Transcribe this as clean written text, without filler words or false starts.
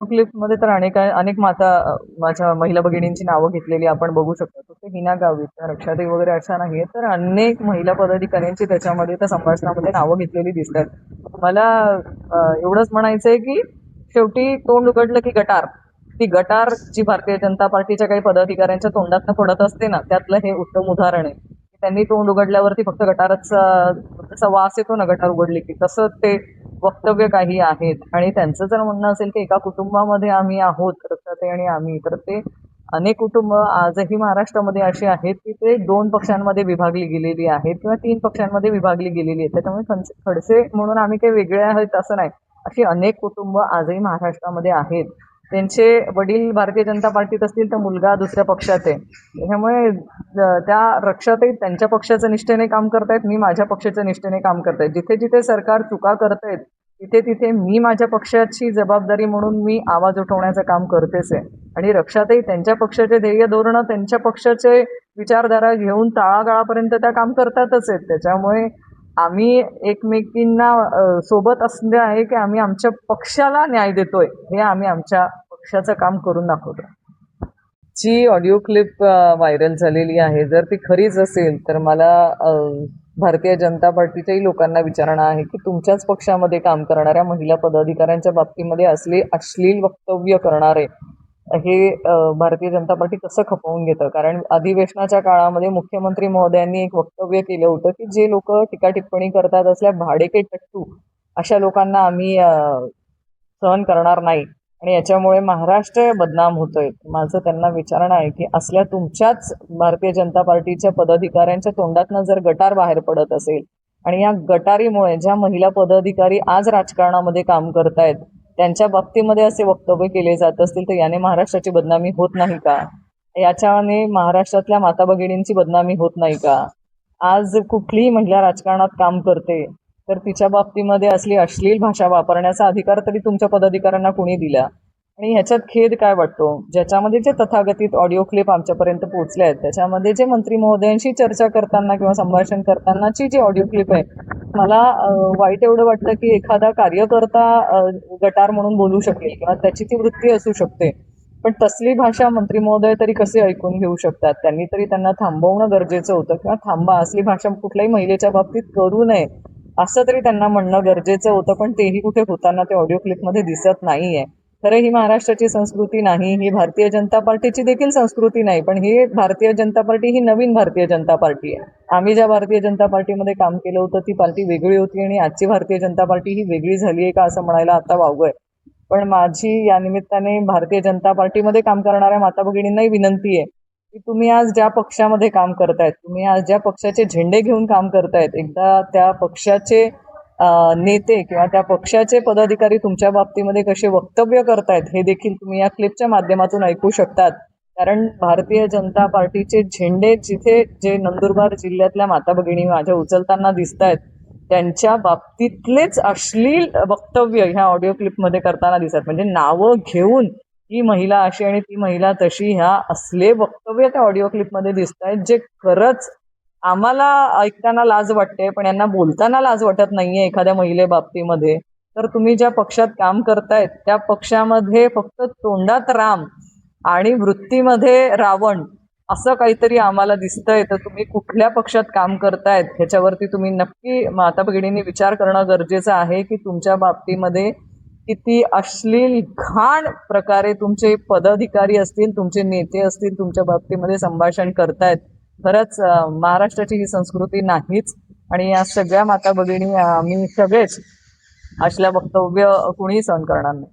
क्लिपमध्ये तर अनेक माता माझ्या महिला भगिनींची नावं घेतलेली आपण बघू शकतो. फक्त हिना गावित, रक्षाताई वगैरे अशा नाहीये, तर अनेक महिला पदाधिकाऱ्यांची त्याच्यामध्ये त्या संभाषणामध्ये नावं घेतलेली दिसतात. मला एवढंच म्हणायचंय की शेवटी तोंड उघडलं की गटार. ती गटार जी भारतीय जनता पार्टीच्या काही पदाधिकाऱ्यांच्या तोंडातनं पडत असते ना, त्यातलं हे उत्तम उदाहरण आहे. त्यांनी तोंड उघडल्यावरती फक्त गटारच जसा वास येतो ना गटार उघडली की, तसं ते वक्तव्य काही आहेत. आणि त्यांचं जर म्हणणं असेल की एका कुटुंबामध्ये आम्ही आहोत, रक्षाताई आणि आम्ही, तर ते अनेक कुटुंब आजही महाराष्ट्रामध्ये अशी आहेत की ते 2 पक्षांमध्ये विभागली गेलेली आहेत किंवा 3 पक्षांमध्ये विभागली गेलेली आहेत. त्याच्यामुळे खडसे म्हणून आम्ही काही वेगळे आहेत असं नाही. अशी अनेक कुटुंब आजही महाराष्ट्रामध्ये आहेत. त्यांचे वडील भारतीय जनता पार्टीत असतील तर मुलगा दुसऱ्या पक्षात आहे. त्याच्यामुळे त्या रक्षाताई त्यांच्या पक्षाच्या निष्ठेने काम करतायत, मी माझ्या पक्षाच्या निष्ठेने काम करतायत. जिथे जिथे सरकार चुका करतायत तिथे तिथे मी माझ्या पक्षाची जबाबदारी म्हणून मी आवाज उठवण्याचं काम करतेच आहे. आणि रक्षाताई त्यांच्या पक्षाचे ध्येय धोरणं, त्यांच्या पक्षाचे विचारधारा घेऊन तळागाळापर्यंत त्या काम करतातच आहेत. त्याच्यामुळे आम्ही एकमेकींना सोबत असणे आहे की आम्ही आमच्या पक्षाला न्याय देतोय, हे आम्ही आमच्या पक्षाचं काम करून दाखवतो. जी ऑडिओ क्लिप व्हायरल झालेली आहे, जर ती खरीच असेल तर मला भारतीय जनता पार्टीच्याही लोकांना विचारणं आहे की तुमच्याच पक्षामध्ये काम करणाऱ्या महिला पदाधिकाऱ्यांच्या बाबतीमध्ये असले अश्लील वक्तव्य करणारे हे भारतीय जनता पार्टी कसं खपवून घेतं. कारण अधिवेशनाच्या काळामध्ये मुख्यमंत्री महोदयांनी एक वक्तव्य केलं होतं की जे लोक टीका टिप्पणी करतात असल्या भाडेके टट्टू अशा लोकांना आम्ही सहन करणार नाही आणि याच्यामुळे महाराष्ट्र बदनाम होतोय. माझं त्यांना विचारणं आहे की असल्या तुमच्याच भारतीय जनता पार्टीच्या पदाधिकाऱ्यांच्या तोंडातनं जर गटार बाहेर पडत असेल आणि या गटारीमुळे ज्या महिला पदाधिकारी आज राजकारणामध्ये काम करतायत त्यांच्या बाबतीमध्ये असे वक्तव्य केले जात असतील तर याने महाराष्ट्राची बदनामी होत नाही का? याच्याने महाराष्ट्रातल्या माता भगिनींची बदनामी होत नाही का? आज कुठलीही महिला राजकारणात काम करते तर तिच्या बाबतीमध्ये असली अश्लील भाषा वापरण्याचा अधिकार तरी तुमच्या पदाधिकाऱ्यांना कोणी दिला? आणि ह्याच्यात खेद काय वाटतो, ज्याच्यामध्ये जे तथागतित ऑडिओ क्लिप आमच्यापर्यंत पोहोचले आहेत त्याच्यामध्ये जे मंत्री महोदयांशी चर्चा करताना किंवा संभाषण करतानाची जी ऑडिओ क्लिप आहे, मला वाईट एवढं वाटतं की एखादा कार्यकर्ता गटार म्हणून बोलू शकेल किंवा त्याची ती वृत्ती असू शकते, पण तसली भाषा मंत्री महोदय तरी कसे ऐकून घेऊ शकतात? त्यांनी तरी त्यांना थांबवणं गरजेचं होतं किंवा थांबा, असली भाषा कुठल्याही महिलेच्या बाबतीत करू नये असं तरी त्यांना म्हणणं गरजेचं होतं. पण तेही कुठे होताना ते ऑडिओ क्लिपमध्ये दिसत नाहीये. खरं ही महाराष्ट्राची संस्कृती नाही, ही भारतीय जनता पार्टीची देखील संस्कृती नाही. पण ही भारतीय जनता पार्टी ही नवीन भारतीय जनता पार्टी आहे. आम्ही ज्या भारतीय जनता पार्टीमध्ये काम केलं होतं ती पार्टी वेगळी होती आणि आजची भारतीय जनता पार्टी ही वेगळी झाली आहे का असं म्हणायला आता वावगं आहे. पण माझी या निमित्ताने भारतीय जनता पार्टीमध्ये काम करणाऱ्या माता भगिनींनाही विनंती आहे की तुम्ही आज ज्या पक्षामध्ये काम करतायत, तुम्ही आज ज्या पक्षाचे झेंडे घेऊन काम करतायत, एकदा त्या पक्षाचे नेते किंवा त्या पक्षाचे पदाधिकारी तुमच्या बाबतीमध्ये कसे वक्तव्य करतायत हे देखील तुम्ही या क्लिपच्या माध्यमातून ऐकू शकतात. कारण भारतीय जनता पार्टीचे झेंडे जिथे जे नंदुरबार जिल्ह्यातल्या माता भगिनी माझ्या उचलताना दिसत आहेत त्यांच्या बाबतीतलेच अश्लील वक्तव्य ह्या ऑडिओ क्लिपमध्ये करताना दिसतात. म्हणजे नावं घेऊन ही महिला अशी आणि ती महिला तशी, ह्या असले वक्तव्य त्या ऑडिओ क्लिपमध्ये दिसत आहेत जे खरंच आम्हाला ऐकताना लाज वाटते, पण यांना बोलताना लाज वाटत नाहीये एखाद्या महिले बाबतीमध्ये. तर तुम्ही ज्या पक्षात काम करतायत त्या पक्षामध्ये फक्त तोंडात राम आणि वृत्तीमध्ये रावण असं काहीतरी आम्हाला दिसतंय. तर तुम्ही कुठल्या पक्षात काम करतायत ह्याच्यावरती तुम्ही नक्की माता भगिनींनी विचार करणं गरजेचं आहे की तुमच्या बाबतीमध्ये किती अश्लील घाण प्रकारे तुमचे पदाधिकारी असतील, तुमचे नेते असतील, तुमच्या बाबतीमध्ये संभाषण करतायत. खरंच महाराष्ट्राची ही संस्कृती नाहीच. आणि या सगळ्या माता भगिनी आम्ही सगळेच असल्या वक्तव्य कुणीही सहन करणार नाही.